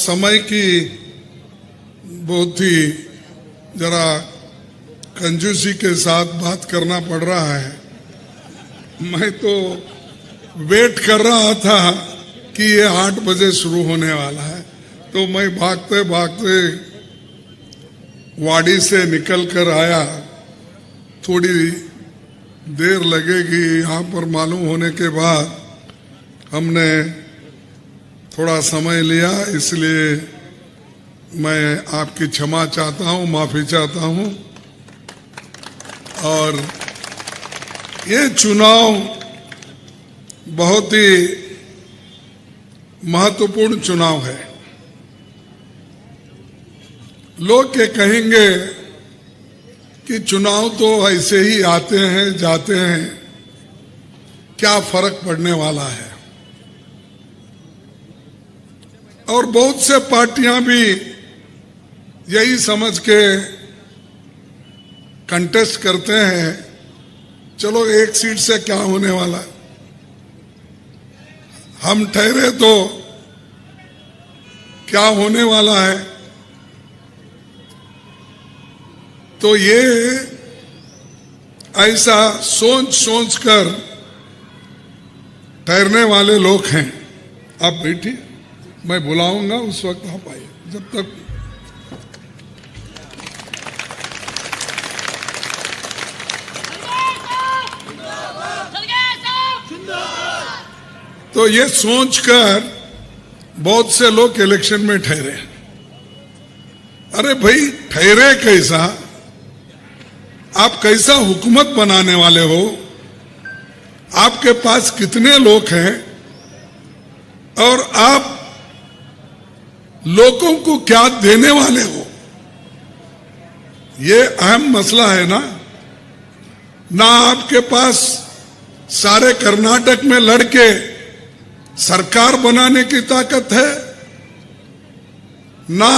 समय की बहुत ही जरा कंजूसी के साथ बात करना पड़ रहा है। मैं तो वेट कर रहा था कि ये 8 बजे शुरू होने वाला है, तो मैं भागते भागते वाड़ी से निकल कर आया। थोड़ी देर लगेगी यहाँ पर मालूम होने के बाद हमने थोड़ा समय लिया, इसलिए मैं आपकी क्षमा चाहता हूँ, माफी चाहता हूँ। और ये चुनाव बहुत ही महत्वपूर्ण चुनाव है। लोग ये कहेंगे कि चुनाव तो ऐसे ही आते हैं जाते हैं, क्या फर्क पड़ने वाला है। और बहुत से पार्टियां भी यही समझ के कंटेस्ट करते हैं, चलो 1 सीट से क्या होने वाला है, हम ठहरे तो क्या होने वाला है। तो ये ऐसा सोच सोच कर ठहरने वाले लोग हैं। आप बैठिए, मैं बुलाऊंगा उस वक्त आप आइए। जब तक तो ये सोचकर बहुत से लोग इलेक्शन में ठहरे। अरे भाई, ठहरे कैसा? आप कैसा हुकूमत बनाने वाले हो? आपके पास कितने लोग हैं और आप लोगों को क्या देने वाले हो? ये अहम मसला है ना। ना आपके पास सारे कर्नाटक में लड़के सरकार बनाने की ताकत है, ना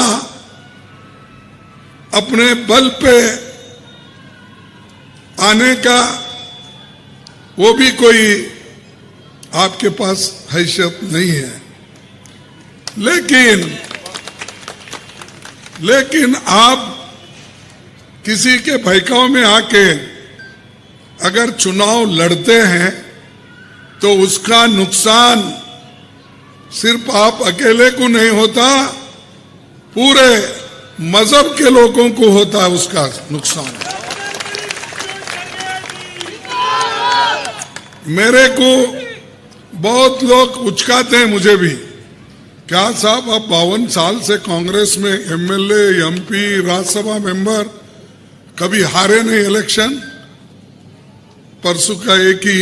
अपने बल पे आने का वो भी कोई आपके पास हैसियत नहीं है। लेकिन आप किसी के बहकाव में आके अगर चुनाव लड़ते हैं तो उसका नुकसान सिर्फ आप अकेले को नहीं होता, पूरे मजहब के लोगों को होता है उसका नुकसान। मेरे को बहुत लोग उचकाते हैं, मुझे भी, क्या साहब आप 52 साल से कांग्रेस में एमएलए, एमपी, राज्यसभा मेंबर, कभी हारे नहीं इलेक्शन। परसों का एक ही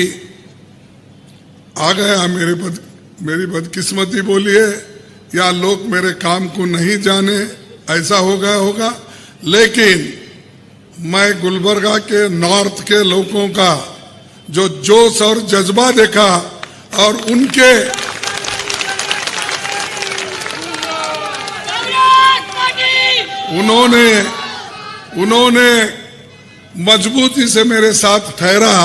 आ गया, मेरी बदकिस्मती बोलिए या लोग मेरे काम को नहीं जाने, ऐसा हो गया होगा। लेकिन मैं गुलबर्गा के नॉर्थ के लोगों का जो जोश और जज्बा देखा और उन्होंने मजबूती से मेरे साथ ठहरा।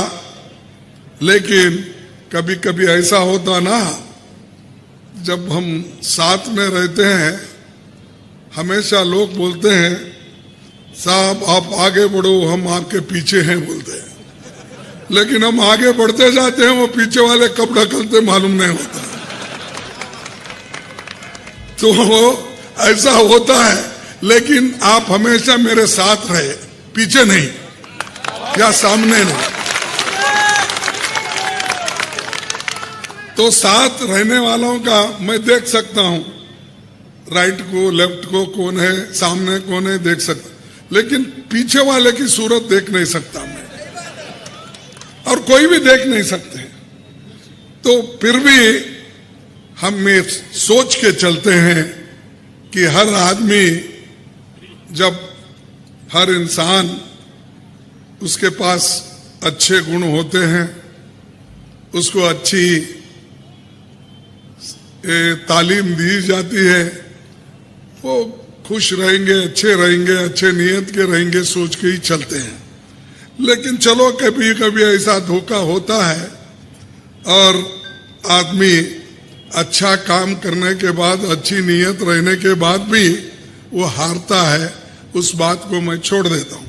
लेकिन कभी कभी ऐसा होता ना, जब हम साथ में रहते हैं, हमेशा लोग बोलते हैं साहब आप आगे बढ़ो, हम आपके पीछे हैं बोलते हैं। लेकिन हम आगे बढ़ते जाते हैं, वो पीछे वाले कब ढकलते मालूम नहीं होता। तो ऐसा होता है। लेकिन आप हमेशा मेरे साथ रहे, पीछे नहीं या सामने नहीं। तो साथ रहने वालों का मैं देख सकता हूं, राइट को लेफ्ट को कौन है, सामने कौन है देख सकता, लेकिन पीछे वाले की सूरत देख नहीं सकता मैं, और कोई भी देख नहीं सकते। तो फिर भी हम ये सोच के चलते हैं कि हर आदमी, जब हर इंसान उसके पास अच्छे गुण होते हैं, उसको अच्छी तालीम दी जाती है, वो खुश रहेंगे, अच्छे नियत के रहेंगे, सोच के ही चलते हैं। लेकिन चलो कभी कभी ऐसा धोखा होता है और आदमी अच्छा काम करने के बाद, अच्छी नीयत रहने के बाद भी वो हारता है, उस बात को मैं छोड़ देता हूं।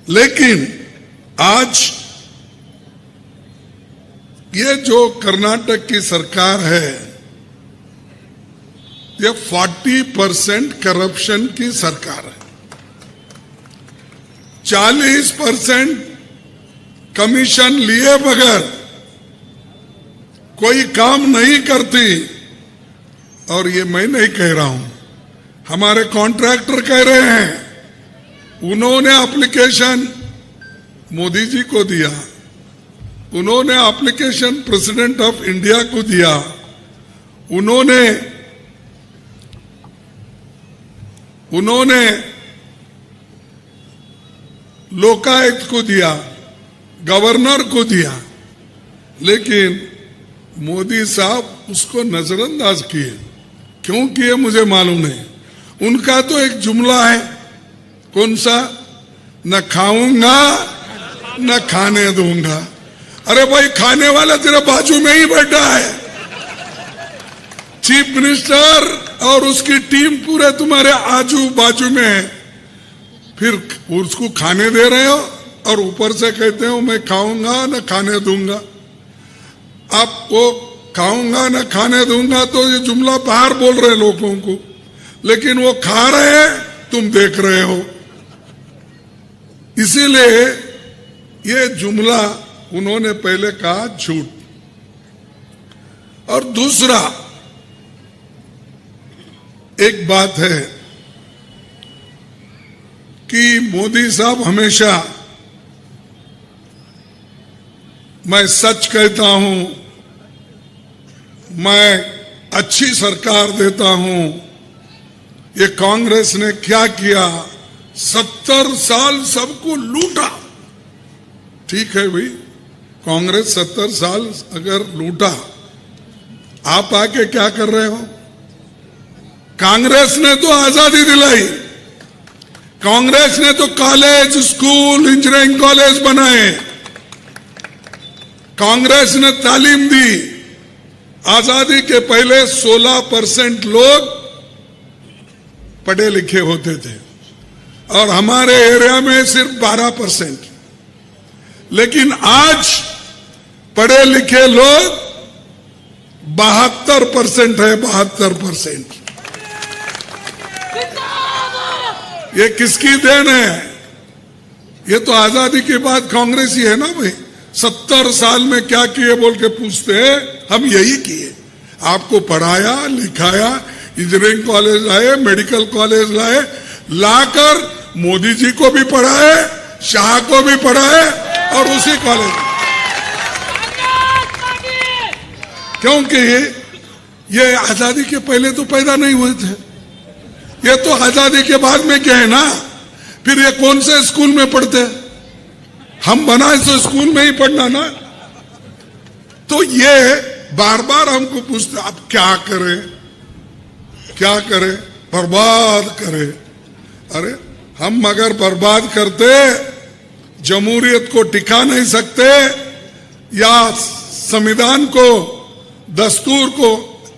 लेकिन आज ये जो कर्नाटक की सरकार है, ये 40% करप्शन की सरकार है। 40% कमीशन लिए बगैर कोई काम नहीं करती। और ये मैं नहीं कह रहा हूं, हमारे कॉन्ट्रैक्टर कह रहे हैं। उन्होंने एप्लीकेशन मोदी जी को दिया, उन्होंने एप्लीकेशन प्रेसिडेंट ऑफ इंडिया को दिया, उन्होंने लोकायुक्त को दिया, गवर्नर को दिया, लेकिन मोदी साहब उसको नजरअंदाज किए। क्यों किए मुझे मालूम नहीं। उनका तो एक जुमला है, कौन सा? न खाऊंगा न खाने दूंगा। अरे भाई, खाने वाला तेरे बाजू में ही बैठा है। चीफ मिनिस्टर और उसकी टीम पूरे तुम्हारे आजू बाजू में है, फिर उसको खाने दे रहे हो और ऊपर से कहते हो मैं खाऊंगा न खाने दूंगा। आप वो खाऊंगा न खाने दूंगा तो ये जुमला बाहर बोल रहे लोगों को, लेकिन वो खा रहे हैं, तुम देख रहे हो। इसीलिए ये जुमला उन्होंने पहले कहा झूठ। और दूसरा एक बात है कि मोदी साहब हमेशा मैं सच कहता हूं, मैं अच्छी सरकार देता हूं। ये कांग्रेस ने क्या किया? 70 साल सबको लूटा। ठीक है भाई, कांग्रेस 70 साल अगर लूटा, आप आके क्या कर रहे हो? कांग्रेस ने तो आजादी दिलाई, कांग्रेस ने तो कॉलेज, स्कूल, इंजीनियरिंग कॉलेज बनाए, कांग्रेस ने तालीम दी। आजादी के पहले 16% लोग पढ़े लिखे होते थे और हमारे एरिया में सिर्फ 12%। लेकिन आज पढ़े लिखे लोग 72% है। 72%। ये किसकी देन है? ये तो आजादी के बाद कांग्रेस ही है ना भाई। 70 साल में क्या किए बोल के पूछते हैं, हम यही किए। आपको पढ़ाया लिखाया, इंजीनियरिंग कॉलेज लाए, मेडिकल कॉलेज लाए, लाकर मोदी जी को भी पढ़ाए, शाह को भी पढ़ाए और उसी कॉलेज। क्योंकि ये आजादी के पहले तो पैदा नहीं हुए थे, ये तो आजादी के बाद में क्या है ना। फिर ये कौन से स्कूल में पढ़ते? हम बनाए तो स्कूल में ही पढ़ना ना। तो ये बार बार हमको पूछते अब क्या करें, क्या करें? बर्बाद करें। अरे हम अगर बर्बाद करते, जमहूरियत को टिका नहीं सकते, या संविधान को, दस्तूर को,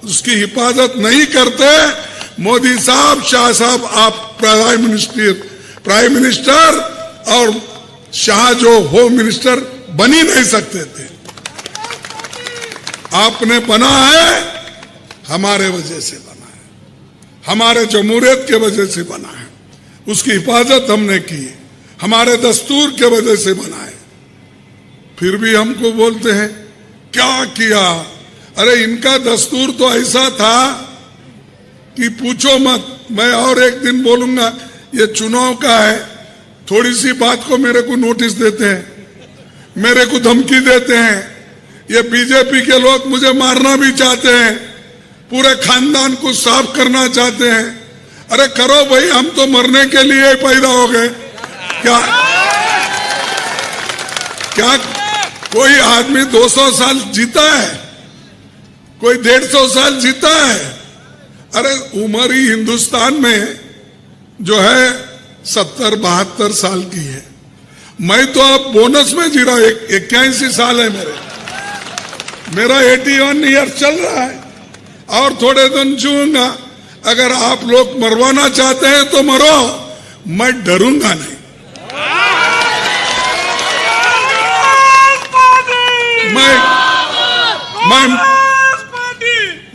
उसकी हिफाजत नहीं करते, मोदी साहब, शाह साहब, आप प्राइम मिनिस्टर और शाह जो होम मिनिस्टर बन ही नहीं सकते थे। आपने बना है, हमारे वजह से बना है, हमारे जमहूरियत के वजह से बना है, उसकी हिफाजत हमने की, हमारे दस्तूर के वजह से बना है। फिर भी हमको बोलते हैं क्या किया? अरे इनका दस्तूर तो ऐसा था कि पूछो मत। मैं और एक दिन बोलूंगा, ये चुनाव का है, थोड़ी सी बात को मेरे को नोटिस देते हैं, मेरे को धमकी देते हैं। ये बीजेपी के लोग मुझे मारना भी चाहते हैं, पूरे खानदान को साफ करना चाहते हैं। अरे करो भाई, हम तो मरने के लिए पैदा हो गए। क्या कोई आदमी 200 साल जीता है? कोई 150 साल जीता है? अरे उम्र ही हिंदुस्तान में जो है 70-72 साल की है। मैं तो अब बोनस में जी रहा हूं, 81 साल है मेरा 81 ईयर चल रहा है। और थोड़े दिन जीऊंगा। अगर आप लोग मरवाना चाहते हैं तो मरो, मैं डरूंगा नहीं।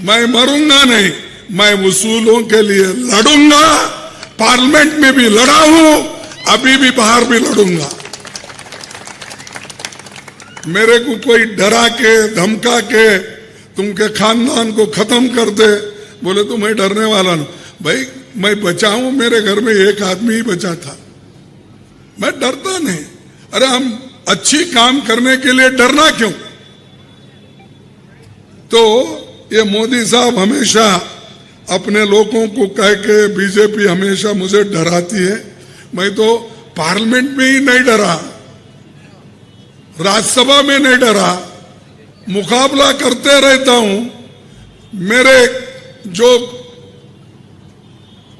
मैं मरूंगा नहीं, मैं उसूलों के लिए लड़ूंगा। पार्लियामेंट में भी लड़ा हूं, अभी भी बाहर भी लड़ूंगा। मेरे को कोई डरा के धमका के तुमके खानदान को खत्म कर दे बोले तो मैं डरने वाला नहीं। भाई मैं बचा हूं, मेरे घर में एक आदमी ही बचा था, मैं डरता नहीं। अरे हम अच्छी काम करने के लिए डरना क्यों? तो ये मोदी साहब हमेशा अपने लोगों को कह के बीजेपी हमेशा मुझे डराती है। मैं तो पार्लियामेंट में ही नहीं डरा, राज्यसभा में नहीं डरा, मुकाबला करते रहता हूं। मेरे जो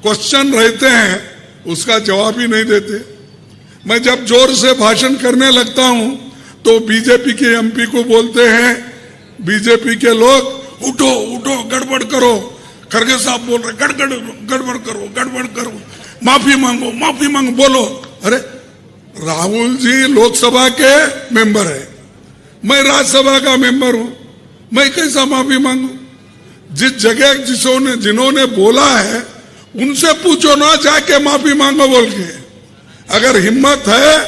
क्वेश्चन रहते हैं उसका जवाब ही नहीं देते। मैं जब जोर से भाषण करने लगता हूं तो बीजेपी के एमपी को बोलते हैं बीजेपी के लोग, उठो उठो गड़बड़ करो। खड़गे साहब बोल रहे गड़बड़ करो गड़बड़ करो, माफी मांगो माफी मांगो, बोलो। अरे राहुल जी लोकसभा के मेंबर है, मैं राज्यसभा का मेंबर हूं, मैं कैसा माफी मांगू? जिस जगह जिन्होंने बोला है उनसे पूछो ना जाके माफी मांगो बोल के। अगर हिम्मत है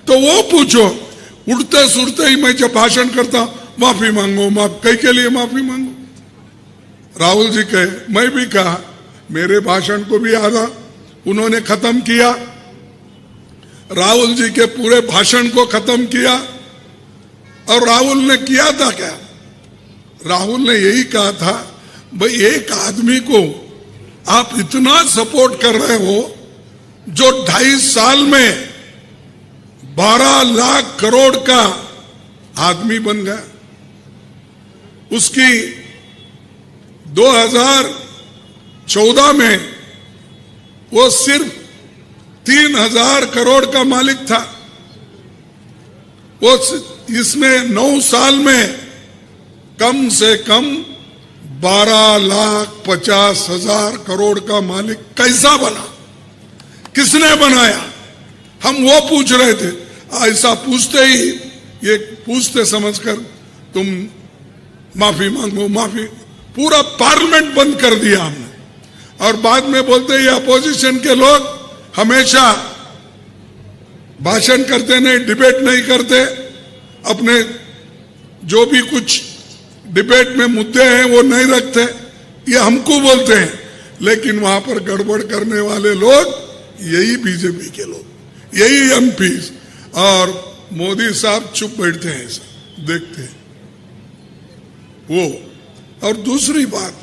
तो वो पूछो। उड़ते सुड़ते ही मैं जब भाषण करता माफी मांगो, कई के लिए माफी मांगो? राहुल जी कहे, मैं भी कहा, मेरे भाषण को भी आधा उन्होंने खत्म किया, राहुल जी के पूरे भाषण को खत्म किया। और राहुल ने किया था क्या? राहुल ने यही कहा था, भाई एक आदमी को आप इतना सपोर्ट कर रहे हो जो 2.5 साल में 12 लाख करोड़ का आदमी बन गया। उसकी 2014 में वो सिर्फ 3,000 करोड़ का मालिक था। वो इसमें 9 साल में कम से कम 12,50,000 करोड़ का मालिक कैसा बना? किसने बनाया? हम वो पूछ रहे थे। ऐसा पूछते ही ये पूछते समझकर तुम माफी मांगो माफी, पूरा पार्लियामेंट बंद कर दिया हमने। और बाद में बोलते ये अपोजिशन के लोग हमेशा भाषण करते नहीं, डिबेट नहीं करते, अपने जो भी कुछ डिबेट में मुद्दे हैं वो नहीं रखते, ये हमको बोलते हैं। लेकिन वहां पर गड़बड़ करने वाले लोग यही बीजेपी के लोग, यही एमपी। और मोदी साहब चुप बैठते हैं, ऐसा देखते हैं वो। और दूसरी बात,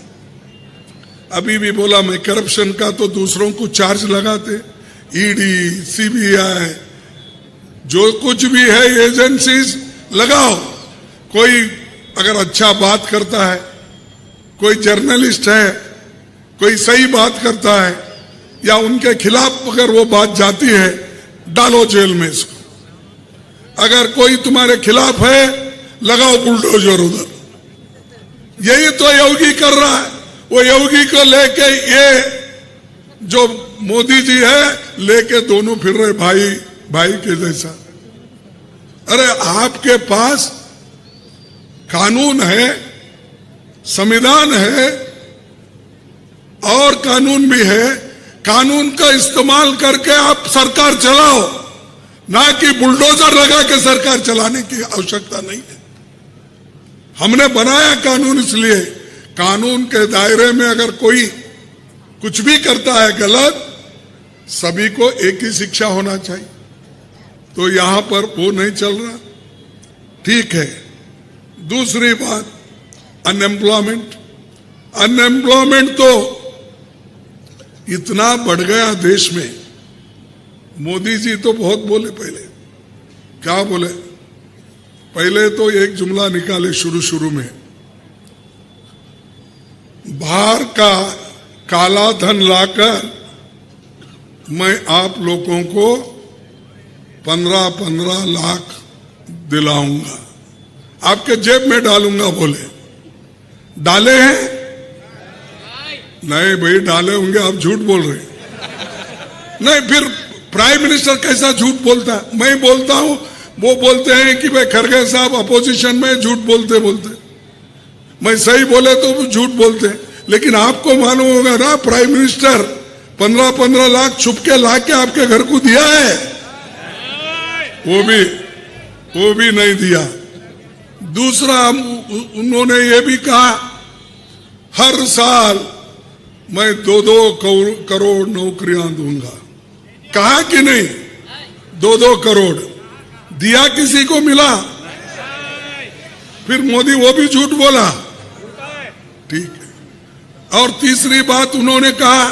अभी भी बोला मैं करप्शन का तो दूसरों को चार्ज लगाते, ईडी सीबीआई जो कुछ भी है एजेंसीज लगाओ। कोई अगर अच्छा बात करता है, कोई जर्नलिस्ट है, कोई सही बात करता है या उनके खिलाफ अगर वो बात जाती है, डालो जेल में इसको। अगर कोई तुम्हारे खिलाफ है, लगाओ बुलडोजर उधर। यही तो योगी कर रहा है। वो योगी को लेके ये जो मोदी जी है लेके दोनों फिर रहे भाई भाई के जैसा। अरे आपके पास कानून है, संविधान है और कानून भी है। कानून का इस्तेमाल करके आप सरकार चलाओ, ना कि बुलडोजर लगा के सरकार चलाने की आवश्यकता नहीं है। हमने बनाया कानून इसलिए, कानून के दायरे में अगर कोई कुछ भी करता है गलत, सभी को एक ही शिक्षा होना चाहिए। तो यहां पर वो नहीं चल रहा, ठीक है। दूसरी बात, अनएम्प्लॉयमेंट तो इतना बढ़ गया देश में। मोदी जी तो बहुत बोले पहले, क्या बोले? पहले तो एक जुमला निकाले शुरू में, बाहर का काला धन लाकर मैं आप लोगों को 15-15 लाख दिलाऊंगा, आपके जेब में डालूंगा। बोले डाले हैं? नहीं भाई, डाले होंगे, आप झूठ बोल रहे हैं। नहीं, फिर प्राइम मिनिस्टर कैसा झूठ बोलता है? मैं बोलता हूं, वो बोलते हैं कि भाई खड़गे साहब अपोजिशन में झूठ बोलते बोलते, मैं सही बोले तो वो झूठ बोलते हैं। लेकिन आपको मालूम होगा ना, प्राइम मिनिस्टर 15-15 लाख छुपके लाके आपके घर को दिया है, वो भी नहीं दिया। दूसरा, उन्होंने ये भी कहा हर साल मैं 2-2 करोड़ नौकरियां दूंगा। कहा कि नहीं? 2-2 करोड़ दिया, किसी को मिला? फिर मोदी वो भी झूठ बोला, ठीक है। और तीसरी बात उन्होंने कहा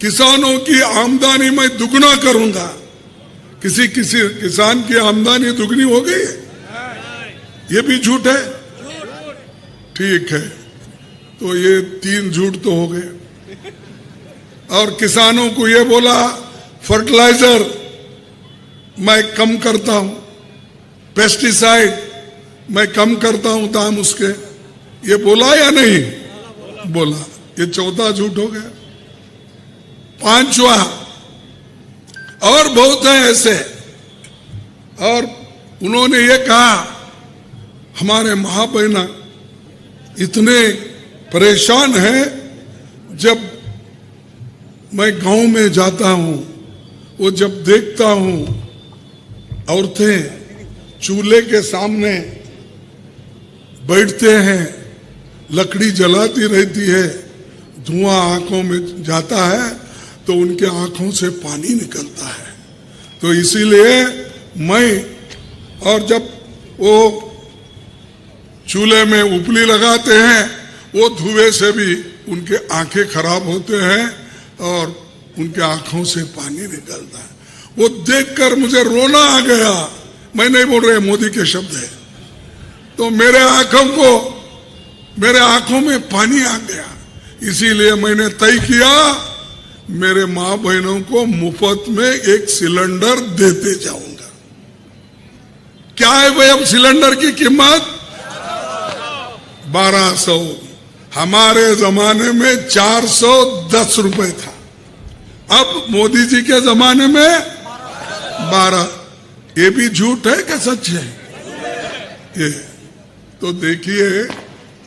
किसानों की आमदनी मैं दुगना करूंगा। किसी किसान की आमदनी दुगनी हो गई है? ये भी झूठ है, ठीक है। तो ये 3 झूठ तो हो गए। और किसानों को ये बोला फर्टिलाइजर मैं कम करता हूं, पेस्टिसाइड मैं कम करता हूं दाम उसके, ये बोला या नहीं बोला? ये 14 झूठ हो गया। 5वां, और बहुत है ऐसे। और उन्होंने ये कहा हमारे मां बहना इतने परेशान हैं, जब मैं गांव में जाता हूं, वो जब देखता हूं औरतें चूल्हे के सामने बैठते हैं, लकड़ी जलाती रहती है, धुआं आंखों में जाता है तो उनके आंखों से पानी निकलता है। तो इसीलिए मैं, और जब वो चूल्हे में उपली लगाते हैं, वो धुएं से भी उनके आंखें खराब होते हैं और उनके आंखों से पानी निकलता है। वो देखकर मुझे रोना आ गया। मैं नहीं बोल रहे, मोदी के शब्द है। तो मेरे आंखों में पानी आ गया। इसीलिए मैंने तय किया मेरे मां बहनों को मुफ्त में 1 सिलेंडर देते जाऊंगा। क्या है भाई अब सिलेंडर की कीमत? 1200। हमारे जमाने में 410 रुपए था, अब मोदी जी के जमाने में 12। ये भी झूठ है क्या सच है? ये तो देखिए,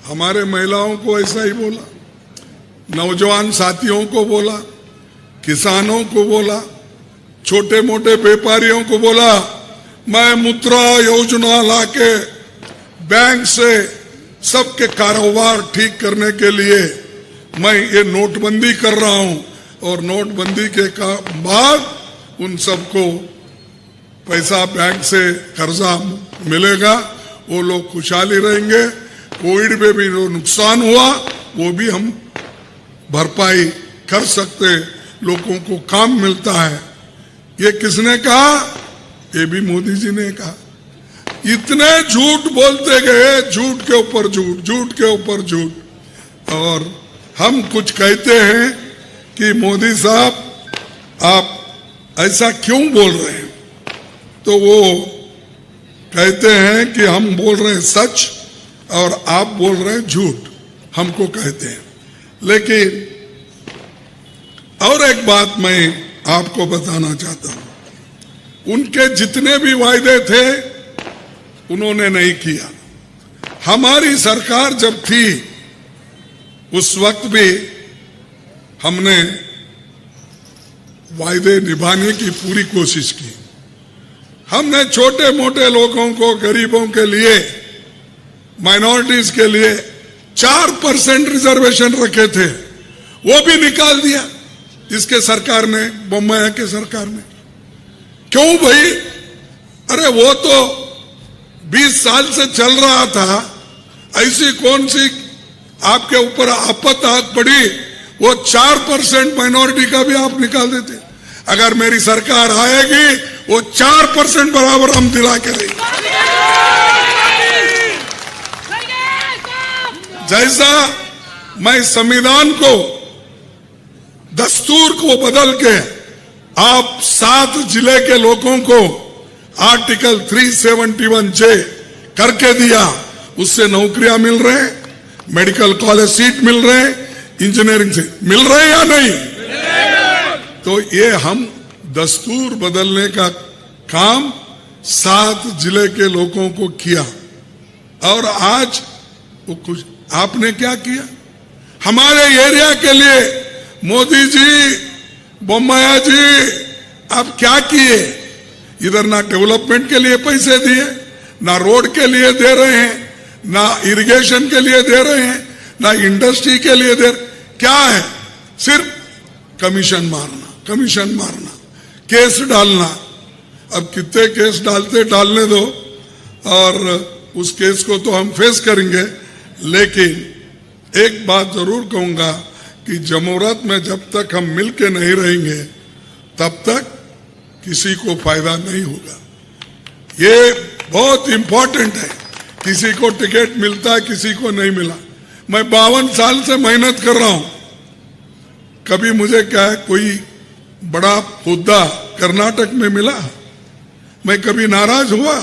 हमारे महिलाओं को ऐसा ही बोला, नौजवान साथियों को बोला, किसानों को बोला, छोटे मोटे व्यापारियों को बोला, मैं मुद्रा योजना लाके बैंक से सबके कारोबार ठीक करने के लिए मैं ये नोटबंदी कर रहा हूं, और नोटबंदी के बाद उन सबको पैसा बैंक से कर्जा मिलेगा, वो लोग खुशहाली रहेंगे। कोविड में भी जो नुकसान हुआ वो भी हम भरपाई कर सकते, लोगों को काम मिलता है। ये किसने कहा? ये भी मोदी जी ने कहा। इतने झूठ बोलते गए, झूठ के ऊपर झूठ, झूठ के ऊपर झूठ। और हम कुछ कहते हैं कि मोदी साहब आप ऐसा क्यों बोल रहे हैं, तो वो कहते हैं कि हम बोल रहे हैं सच और आप बोल रहे हैं झूठ, हमको कहते हैं। लेकिन और एक बात मैं आपको बताना चाहता हूं, उनके जितने भी वायदे थे उन्होंने नहीं किया। हमारी सरकार जब थी उस वक्त भी हमने वायदे निभाने की पूरी कोशिश की। हमने छोटे मोटे लोगों को, गरीबों के लिए, माइनॉरिटीज के लिए 4% रिजर्वेशन रखे थे, वो भी निकाल दिया इसके सरकार ने, बम्बई के सरकार ने। क्यों भाई? अरे वो तो 20 साल से चल रहा था, ऐसी कौन सी आपके ऊपर आपत आग पड़ी? वो 4% माइनॉरिटी का भी आप निकाल देते। अगर मेरी सरकार आएगी वो 4% बराबर हम दिला के देंगे। जैसा मैं संविधान को, दस्तूर को बदल के आप 7 जिले के लोगों को आर्टिकल 371J करके दिया, उससे नौकरियां मिल रहे, मेडिकल कॉलेज सीट मिल रहे, इंजीनियरिंग से मिल रहे हैं या नहीं? तो ये हम दस्तूर बदलने का काम 7 जिले के लोगों को किया और आज वो कुछ आपने क्या किया हमारे एरिया के लिए? मोदी जी, बोम्मैया जी, आप क्या किए? इधर ना डेवलपमेंट के लिए पैसे दिए, ना रोड के लिए दे रहे हैं, ना इरिगेशन के लिए दे रहे हैं, ना इंडस्ट्री के लिए दे रहे। क्या है? सिर्फ कमीशन मारना, केस डालना। अब कितने केस डालने दो, और उस केस को तो हम फेस करेंगे। लेकिन एक बात जरूर कहूंगा कि जमहूरियत में जब तक हम मिलके नहीं रहेंगे तब तक किसी को फायदा नहीं होगा। ये बहुत इंपॉर्टेंट है। किसी को टिकट मिलता है, किसी को नहीं मिला। मैं 52 साल से मेहनत कर रहा हूं। कभी मुझे क्या है कोई बड़ा हुद्दा कर्नाटक में मिला? मैं कभी नाराज हुआ?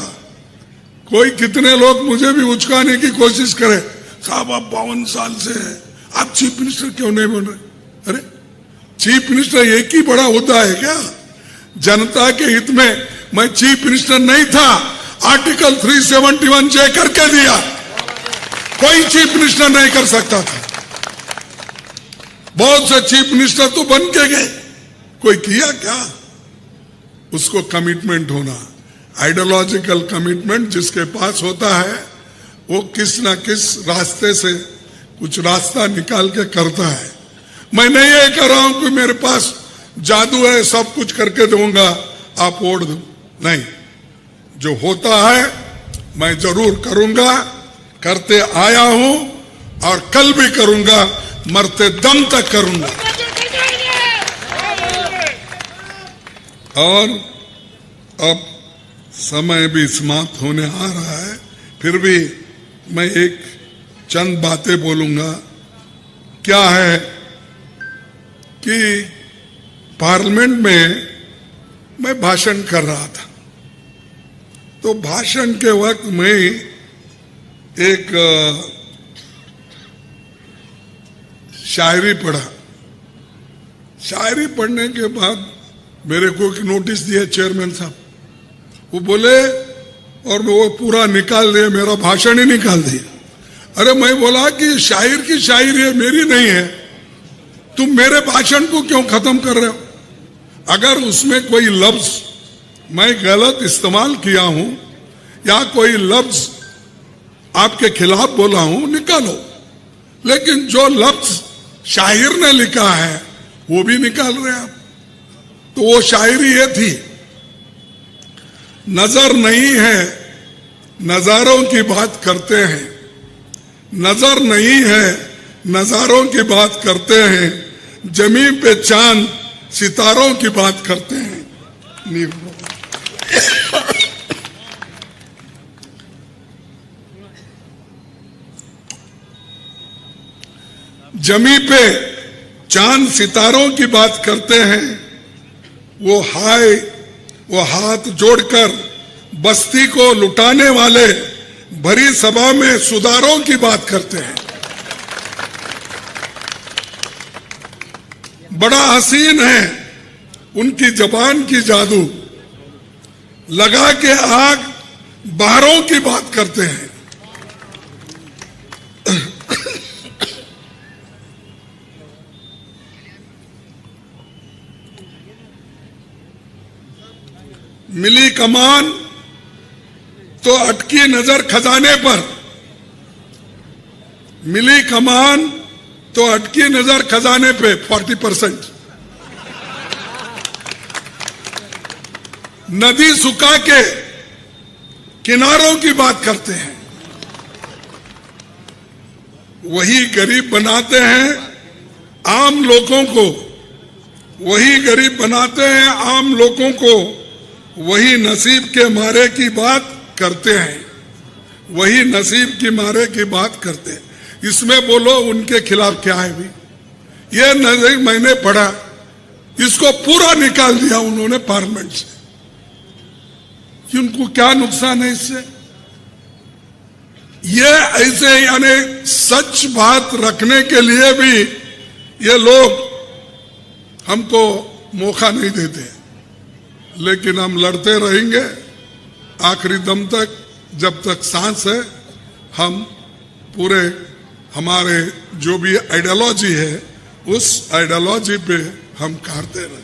कोई कितने लोग मुझे भी उचकाने की कोशिश करे, साहब आप 52 साल से हैं, आप चीफ मिनिस्टर क्यों नहीं बन रहे? अरे चीफ मिनिस्टर एक ही बड़ा हुद्दा है क्या? जनता के हित में मैं चीफ मिनिस्टर नहीं था, आर्टिकल 371 जे करके दिया। कोई चीफ मिनिस्टर नहीं कर सकता था। बहुत से चीफ मिनिस्टर तो बन के गए, कोई किया क्या? उसको कमिटमेंट होना, आइडियोलॉजिकल कमिटमेंट जिसके पास होता है वो किस ना किस रास्ते से कुछ रास्ता निकाल के करता है। मैं नहीं ये कह रहा हूं कि मेरे पास जादू है, सब कुछ करके दूंगा, आप वोट दो। नहीं, जो होता है मैं जरूर करूंगा, करते आया हूं और कल भी करूंगा, मरते दम तक करूंगा। और अब समय भी समाप्त होने आ रहा है, फिर भी मैं एक चंद बातें बोलूंगा। क्या है कि पार्लियामेंट में मैं भाषण कर रहा था, तो भाषण के वक्त मैं एक शायरी पढ़ा। शायरी पढ़ने के बाद मेरे को एक नोटिस दिया चेयरमैन साहब, वो बोले, और वो पूरा निकाल दिया, मेरा भाषण ही निकाल दिया। अरे मैं बोला कि शायर की शायरी है, मेरी नहीं है, तुम मेरे भाषण को क्यों खत्म कर रहे हो? अगर उसमें कोई लफ्ज मैं गलत इस्तेमाल किया हूं या कोई लफ्ज आपके खिलाफ बोला हूं, निकालो, लेकिन जो लफ्ज शायर ने लिखा है वो भी निकाल रहे आप। तो वो शायरी ये थी, नजर नहीं है नजारों की बात करते हैं, नजर नहीं है नजारों की बात करते हैं, जमीन पे चांद सितारों की बात करते हैं। जमीन पे चांद सितारों की बात करते हैं, वो हाथ जोड़कर बस्ती को लुटाने वाले भरी सभा में सुधारों की बात करते हैं। बड़ा हसीन है उनकी जबान की जादू, लगा के आग बाहरों की बात करते हैं। मिली कमान तो अटकी नजर खजाने पर, मिली कमान तो अटकी नजर खजाने पे 40%। नदी सुखा के किनारों की बात करते हैं, वही गरीब बनाते हैं आम लोगों को, वही गरीब बनाते हैं आम लोगों को, वही नसीब के मारे की बात करते हैं, वही नसीब की मारे की बात करते हैं। इसमें बोलो उनके खिलाफ क्या है भी? ये नजर मैंने पढ़ा, इसको पूरा निकाल दिया उन्होंने पार्लियामेंट से कि उनको क्या नुकसान है इससे। ये ऐसे यानी सच बात रखने के लिए भी ये लोग हमको मौका नहीं देते, लेकिन हम लड़ते रहेंगे आखिरी दम तक। जब तक सांस है हम पूरे हमारे जो भी आइडियोलॉजी है उस आइडियोलॉजी पे हम करते रहे।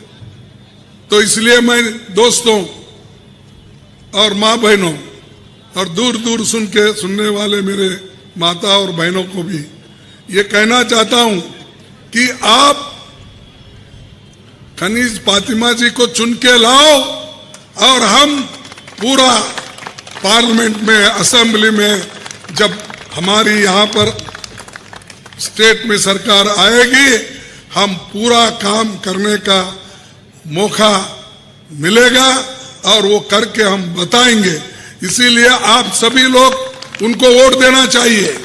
तो इसलिए मैं दोस्तों और माँ बहनों और दूर दूर सुनने वाले मेरे माता और बहनों को भी ये कहना चाहता हूं कि आप खनीज फातिमा जी को चुन के लाओ और हम पूरा पार्लियामेंट में, असेंबली में, जब हमारी यहाँ पर स्टेट में सरकार आएगी, हम पूरा काम करने का मौका मिलेगा और वो करके हम बताएंगे। इसीलिए आप सभी लोग उनको वोट देना चाहिए।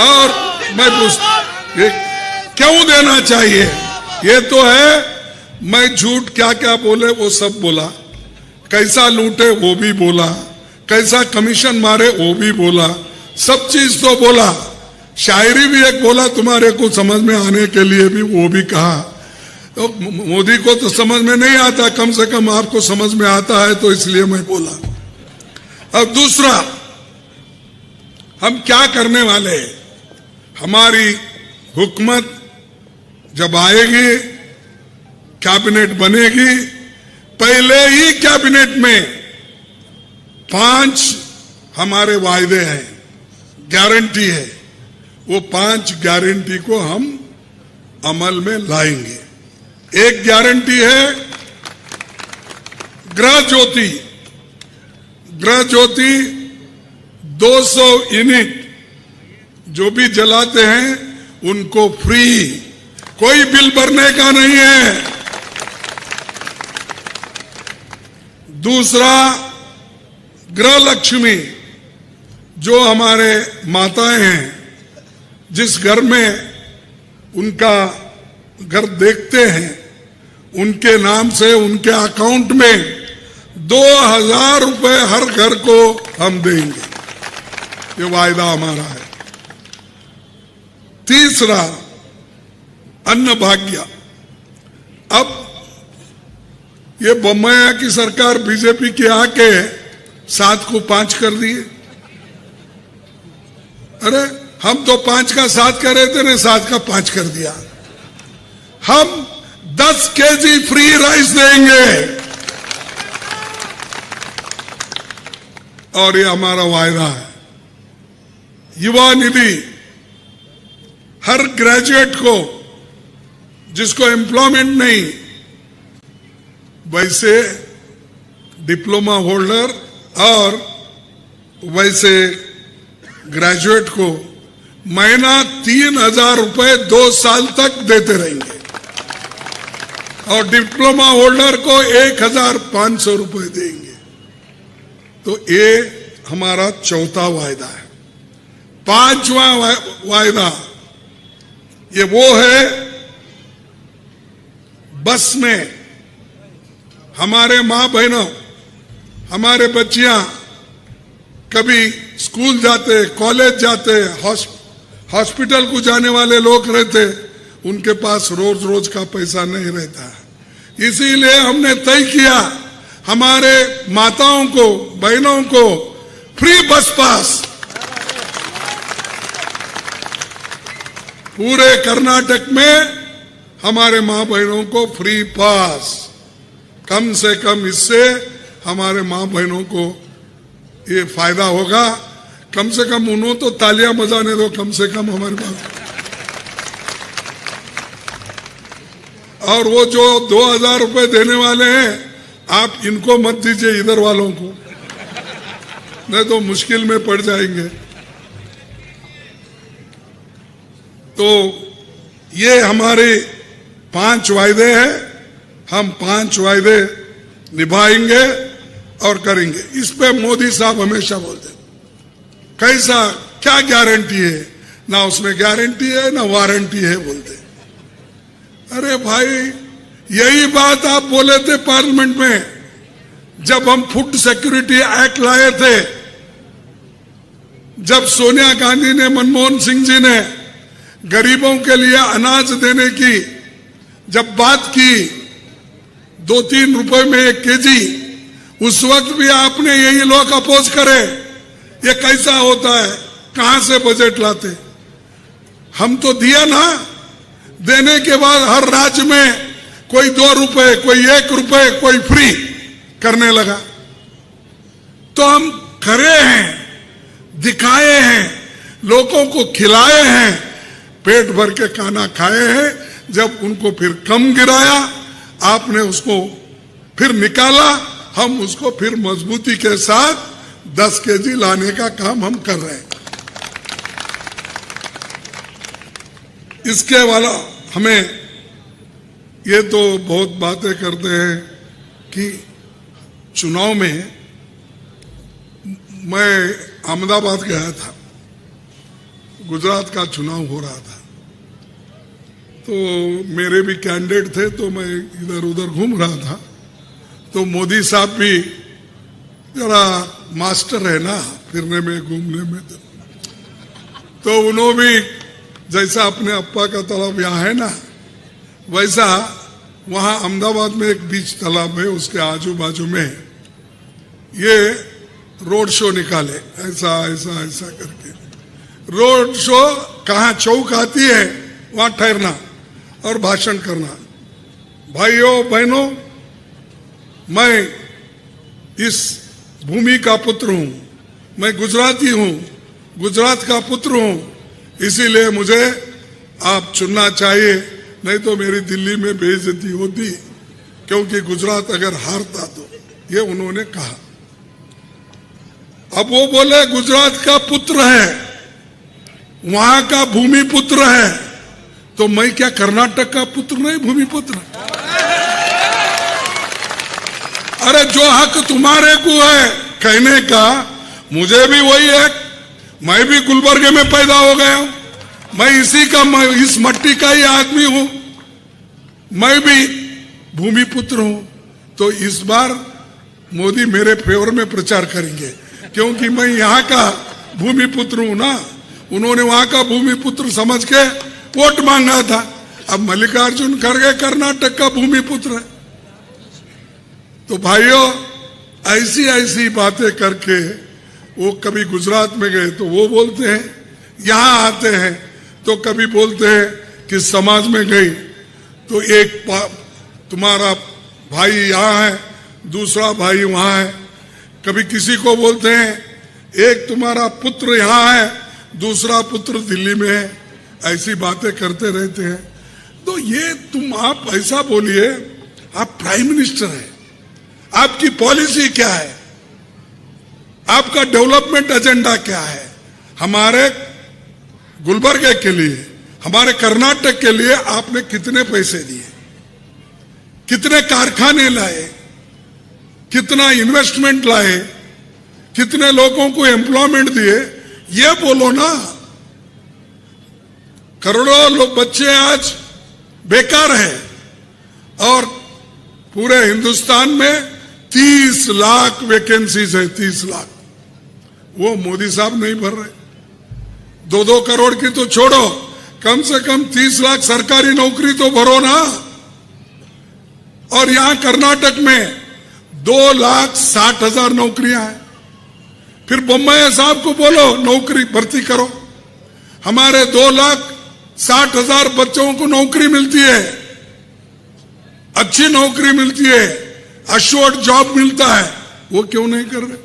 और मैं पूछता क्यों देना चाहिए? ये तो है, मैं झूठ क्या क्या बोले वो सब बोला, कैसा लूटे वो भी बोला, कैसा कमीशन मारे वो भी बोला, सब चीज तो बोला। शायरी भी एक बोला तुम्हारे को समझ में आने के लिए भी, वो भी कहा। तो मोदी को तो समझ में नहीं आता, कम से कम आपको समझ में आता है, तो इसलिए मैं बोला। अब दूसरा, हम क्या करने वाले हैं? हमारी हुकूमत जब आएगी, कैबिनेट बनेगी, पहले ही कैबिनेट में 5 हमारे वायदे हैं, गारंटी है। वो 5 गारंटी को हम अमल में लाएंगे। एक गारंटी है गृह ज्योति। गृह ज्योति 200 यूनिट जो भी जलाते हैं उनको फ्री, कोई बिल भरने का नहीं है। दूसरा, गृह लक्ष्मी, जो हमारे माताएं हैं, जिस घर में उनका घर देखते हैं, उनके नाम से उनके अकाउंट में 2000 रुपए हर घर को हम देंगे। ये वायदा हमारा है। तीसरा, अन्न भाग्य। अब ये बोम्मैया की सरकार बीजेपी की आके 7 को 5 कर दिए। अरे हम तो 5 का 7 कर रहे थे ना, 7 का 5 कर दिया। हम 10 केजी फ्री राइस देंगे और ये हमारा वायदा है। युवा निधि, हर ग्रेजुएट को जिसको एम्प्लॉयमेंट नहीं, वैसे डिप्लोमा होल्डर और वैसे ग्रेजुएट को महीना 3000 रुपए 2 साल तक देते रहेंगे और डिप्लोमा होल्डर को 1500 रुपए देंगे। तो ये हमारा चौथा वायदा है। 5वां वायदा ये वो है, बस में हमारे माँ बहनों, हमारे बच्चियां कभी स्कूल जाते, कॉलेज जाते, हॉस्पिटल को जाने वाले लोग रहते, उनके पास रोज रोज का पैसा नहीं रहता। इसीलिए हमने तय किया हमारे माताओं को, बहनों को फ्री बस पास। पूरे कर्नाटक में हमारे माँ बहनों को फ्री पास। कम से कम इससे हमारे माँ बहनों को ये फायदा होगा। कम से कम उन्होंने तो तालियां बजाने दो, कम से कम हमारे पास। और वो जो 2000 रुपए देने वाले हैं, आप इनको मत दीजिए, इधर वालों को, नहीं तो मुश्किल में पड़ जाएंगे। तो ये हमारे 5 वायदे हैं। हम 5 वायदे निभाएंगे और करेंगे। इस पे मोदी साहब हमेशा बोलते हैं, कैसा क्या गारंटी है? ना उसमें गारंटी है ना वारंटी है बोलते। अरे भाई, यही बात आप बोले थे पार्लियामेंट में, जब हम फूड सिक्योरिटी एक्ट लाए थे, जब सोनिया गांधी ने, मनमोहन सिंह जी ने गरीबों के लिए अनाज देने की जब बात की, 2-3 रुपए में 1 केजी, उस वक्त भी आपने यही लोग अपोज करे। ये कैसा होता है, कहां से बजट लाते? हम तो दिया ना। देने के बाद हर राज्य में कोई 2 रुपए, कोई 1 रुपए, कोई फ्री करने लगा। तो हम करे हैं, दिखाए हैं, लोगों को खिलाए हैं, पेट भर के खाना खाए हैं। जब उनको फिर कम गिराया, आपने उसको फिर निकाला, हम उसको फिर मजबूती के साथ 10 केजी लाने का काम हम कर रहे हैं। इसके वाला हमें ये तो बहुत बातें करते हैं कि चुनाव में मैं अहमदाबाद गया था, गुजरात का चुनाव हो रहा था, तो मेरे भी कैंडिडेट थे, तो मैं इधर उधर घूम रहा था। तो मोदी साहब भी जरा मास्टर है ना फिरने में, घूमने में, तो उन्होंने भी जैसा अपने अप्पा का तालाब यहाँ है ना, वैसा वहां अहमदाबाद में एक बीच तालाब है, उसके आजू बाजू में ये रोड शो निकाले, ऐसा ऐसा ऐसा करके। रोड शो कहाँ चौक आती है वहां ठहरना और भाषण करना। भाइयों बहनों, मैं इस भूमि का पुत्र हूं, मैं गुजराती हूं, गुजरात का पुत्र हूं, इसीलिए मुझे आप चुनना चाहिए, नहीं तो मेरी दिल्ली में बेइज्जती होती, क्योंकि गुजरात अगर हारता तो। ये उन्होंने कहा। अब वो बोले गुजरात का पुत्र है, वहां का भूमि पुत्र है, तो मैं क्या कर्नाटक का पुत्र नहीं, भूमि पुत्र? अरे जो हक तुम्हारे को है कहने का, मुझे भी वही है। मैं भी गुलबर्गे में पैदा हो गया हूं, मैं इस मट्टी का ही आदमी हूं, मैं भी भूमि पुत्र हूं। तो इस बार मोदी मेरे फेवर में प्रचार करेंगे, क्योंकि मैं यहाँ का भूमि पुत्र हूं ना। उन्होंने वहां का भूमि पुत्र समझ के वोट मांगा था। अब मल्लिकार्जुन खड़गे कर्नाटक का भूमि पुत्र है। तो भाइयों, ऐसी ऐसी बातें करके वो कभी गुजरात में गए तो वो बोलते हैं, यहां आते हैं तो कभी बोलते हैं कि समाज में गई तो एक तुम्हारा भाई यहाँ है, दूसरा भाई वहां है। कभी किसी को बोलते हैं एक तुम्हारा पुत्र यहाँ है, दूसरा पुत्र दिल्ली में है। ऐसी बातें करते रहते हैं। तो ये आप ऐसा बोलिए, आप प्राइम मिनिस्टर हैं, आपकी पॉलिसी क्या है, आपका डेवलपमेंट एजेंडा क्या है? हमारे गुलबर्गे के लिए, हमारे कर्नाटक के लिए आपने कितने पैसे दिए, कितने कारखाने लाए, कितना इन्वेस्टमेंट लाए, कितने लोगों को एम्प्लॉयमेंट दिए, ये बोलो ना। करोड़ों लोग बच्चे आज बेकार हैं और पूरे हिंदुस्तान में 30 लाख वैकेंसीज है, 30 लाख। वो मोदी साहब नहीं भर रहे। 2-2 करोड़ की तो छोड़ो, कम से कम 30 लाख सरकारी नौकरी तो भरो ना। और यहां कर्नाटक में 2,60,000 नौकरियां हैं। फिर बोम्मई साहब को बोलो नौकरी भर्ती करो। हमारे 2,60,000 बच्चों को नौकरी मिलती है, अच्छी नौकरी मिलती है, अश्योर्ड जॉब मिलता है, वो क्यों नहीं कर रहे?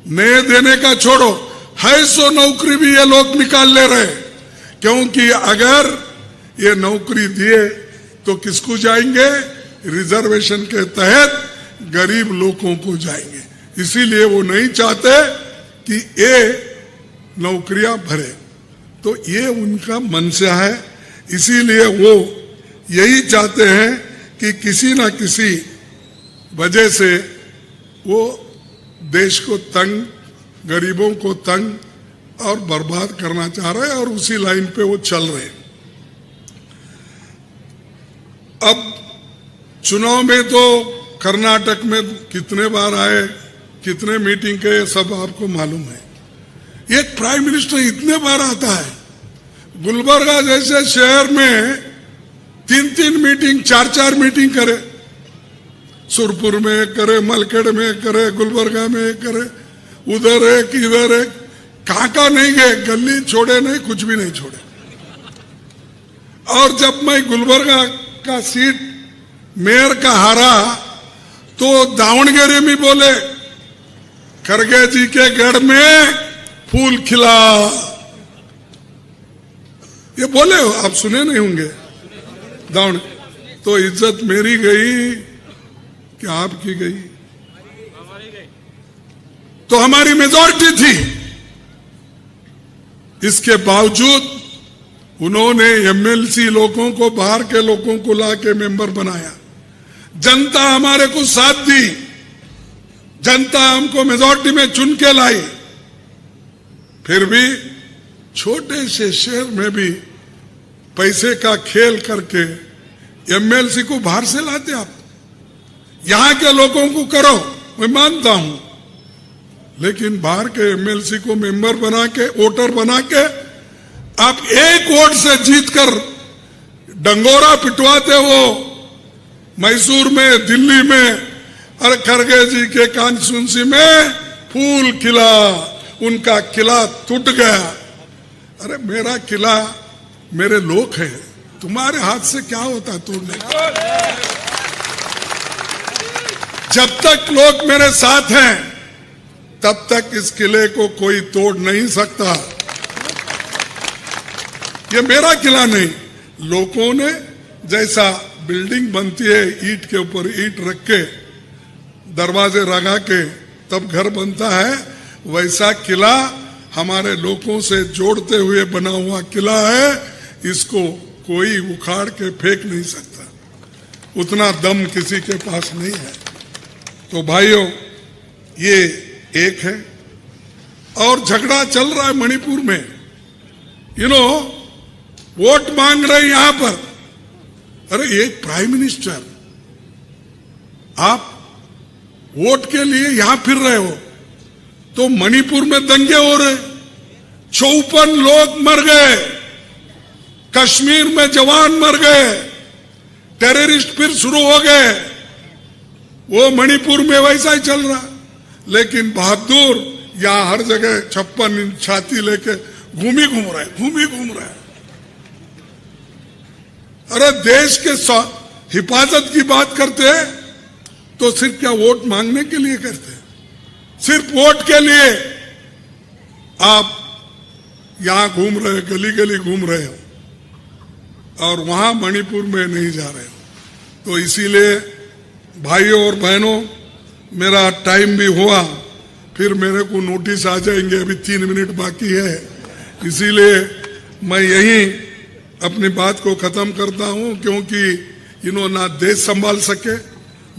नए देने का छोड़ो, है सो नौकरी भी ये लोग निकाल ले रहे। क्योंकि अगर ये नौकरी दिए तो किसको जाएंगे? रिजर्वेशन के तहत गरीब लोगों को जाएंगे। इसीलिए वो नहीं चाहते कि ये नौकरियां भरे। तो ये उनका मंशा है। इसीलिए वो यही चाहते हैं कि किसी ना किसी वजह से वो देश को तंग, गरीबों को तंग और बर्बाद करना चाह रहे हैं और उसी लाइन पे वो चल रहे हैं। अब चुनाव में तो कर्नाटक में कितने बार आए, कितने मीटिंग के, सब आपको मालूम है। एक प्राइम मिनिस्टर इतने बार आता है, गुलबर्गा जैसे शहर में 3-3 मीटिंग, 4-4 मीटिंग करे, सुरपुर में एक करे, मलकड़ में एक करे, गुलबर्गा में एक करे, उधर एक इधर एक, कहाँ नहीं गए, गली छोड़े नहीं, कुछ भी नहीं छोड़े। और जब मैं गुलबर्गा का सीट मेयर का हारा तो दावणगेरे में बोले खड़गे जी के गढ़ में फूल खिला, ये बोले हो, आप सुने नहीं होंगे दावण। तो इज्जत मेरी गई कि आपकी गई? तो हमारी मेजॉरिटी थी, इसके बावजूद उन्होंने एमएलसी लोगों को, बाहर के लोगों को लाके मेंबर बनाया। जनता हमारे को साथ दी, जनता हमको मेजॉरिटी में चुन के लाई। फिर भी छोटे से शहर में भी पैसे का खेल करके एमएलसी को बाहर से लाते आप। यहां के लोगों को करो, मैं मानता हूं, लेकिन बाहर के एमएलसी को मेंबर बना के, वोटर बना के आप एक वोट से जीतकर डंगोरा पिटवाते हो मैसूर में, दिल्ली में, और खड़गे जी के कॉन्स्टिट्यूंसी में फूल खिला, उनका किला टूट गया। अरे मेरा किला मेरे लोग हैं, तुम्हारे हाथ से क्या होता तोड़ने? जब तक लोग मेरे साथ हैं तब तक इस किले को कोई तोड़ नहीं सकता। ये मेरा किला नहीं, लोगों ने जैसा बिल्डिंग बनती है ईंट के ऊपर ईंट रख के, दरवाजे लगा के तब घर बनता है, वैसा किला हमारे लोगों से जोड़ते हुए बना हुआ किला है। इसको कोई उखाड़ के फेंक नहीं सकता, उतना दम किसी के पास नहीं है। तो भाइयों, ये एक है। और झगड़ा चल रहा है मणिपुर में, वोट मांग रहे यहां पर। अरे एक प्राइम मिनिस्टर, आप वोट के लिए यहां फिर रहे हो, तो मणिपुर में दंगे हो रहे, 54 लोग मर गए, कश्मीर में जवान मर गए, टेररिस्ट फिर शुरू हो गए। वो मणिपुर में वैसा ही चल रहा। लेकिन बहादुर यहां हर जगह 56 इंच छाती लेके घूम रहे। अरे देश के हिफाजत की बात करते हैं तो सिर्फ क्या वोट मांगने के लिए करते हैं? सिर्फ वोट के लिए आप यहां घूम रहे, गली गली घूम रहे हो, और वहां मणिपुर में नहीं जा रहे हो। तो इसीलिए भाइयों और बहनों, मेरा टाइम भी हुआ, फिर मेरे को नोटिस आ जाएंगे, अभी 3 मिनट बाकी है। इसीलिए मैं यहीं अपनी बात को खत्म करता हूं, क्योंकि ना देश संभाल सके,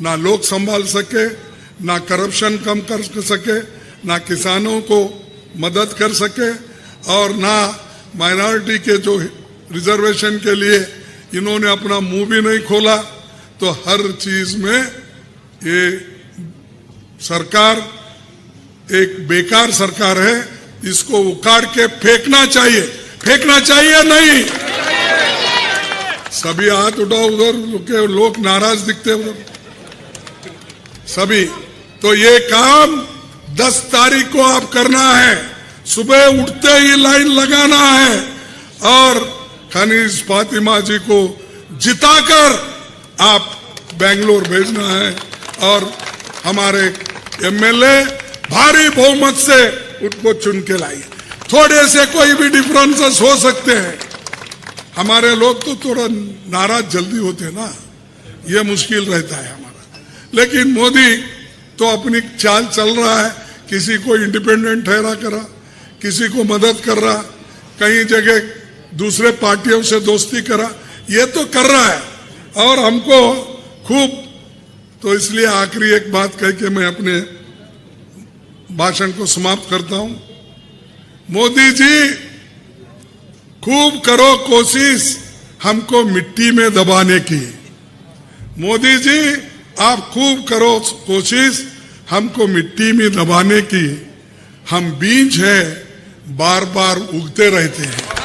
ना लोग संभाल सके, ना करप्शन कम कर सके, ना किसानों को मदद कर सके, और ना माइनॉरिटी के जो रिजर्वेशन के लिए इन्होंने अपना मुंह भी नहीं खोला। तो हर चीज में ये सरकार एक बेकार सरकार है, इसको उखाड़ के फेंकना चाहिए नहीं? सभी हाथ उठाओ, उधर के लोग नाराज दिखते उधर सभी। तो ये काम 10 तारीख को आप करना है, सुबह उठते ही लाइन लगाना है, और खनीज फातिमा जी को जिताकर आप बेंगलोर भेजना है, और हमारे एमएलए भारी बहुमत से उनको चुन के लाइए। थोड़े से कोई भी डिफरेंसेस हो सकते हैं, हमारे लोग तो थोड़ा नाराज जल्दी होते हैं ना, ये मुश्किल रहता है हमारा। लेकिन मोदी तो अपनी चाल चल रहा है, किसी को इंडिपेंडेंट ठहरा करा, किसी को मदद कर रहा, कई जगह दूसरे पार्टियों से दोस्ती करा, ये तो कर रहा है, और हमको खूब। तो इसलिए आखिरी एक बात कह के मैं अपने भाषण को समाप्त करता हूं। मोदी जी, खूब करो कोशिश हमको मिट्टी में दबाने की। मोदी जी, आप खूब करो कोशिश हमको मिट्टी में दबाने की। हम बीज हैं, बार बार उगते रहते हैं।